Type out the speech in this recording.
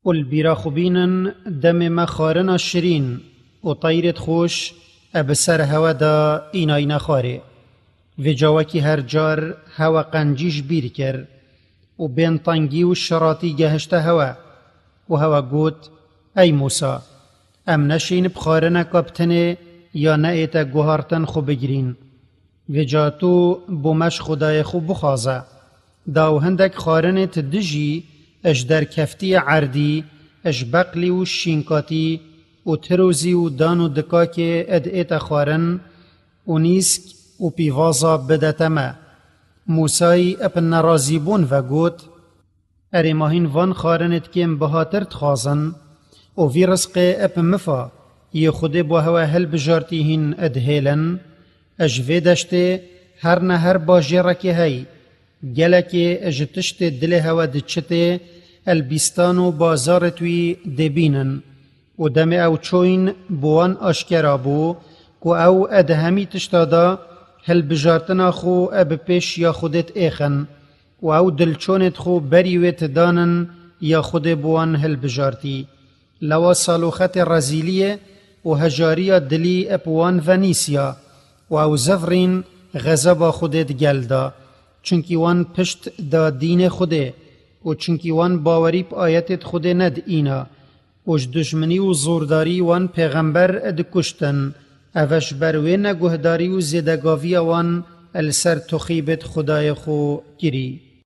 والبيرا خبينن دم ما خارنا شرين وطيرت خوش أبسر هوا دا إينا خاري في جواكي هر جار هوا قنجيش بير كر وبين طنجي والشراطي جهشت هوا وهوا قوت أي موسى أم نشين بخارنا كابتني يا نأيتا جوهارتن خو بجرين في جاتو بومش خداي خو بخازا داو هندك خارنة دجي اش در كفتي عردي اش بقلي والشينكاتي وتروزي ودانو دكاكي اد ايتا خارن ونيسك وبيفازا بدتما موسى ابن رازيبون وگوت ارماهين وان خارنت كيم بهاتر تخازن وفي رزق اب مفا يخده بوهوا هل بجارتيهن ادهيلن اش في دشته هر نهر باجيركي هاي گلکی اجتشت دل هوا دچته البستان و بازار توی دبینن و دم او چوین بوان اشکرا بو کو او ادهمی تشتادا هل بجارتنا خو اب پیش یا خودت ایخن و او دلچونت خو بریویت دانن یا خود بوان هل بجارتی لوا صالوخت رزیلیه و هجاریا دلی اپوان ونیسیا و او زفرین غضب خودت گلدا چونکی وان پشت دا دین خوده و چونکی وان باوری پا آیتت خوده ند اینا وش دشمنی و زورداری وان پیغمبر اد کشتن اوش بروی نگهداری و زیدگاوی وان السر تخیبت خدای خو گری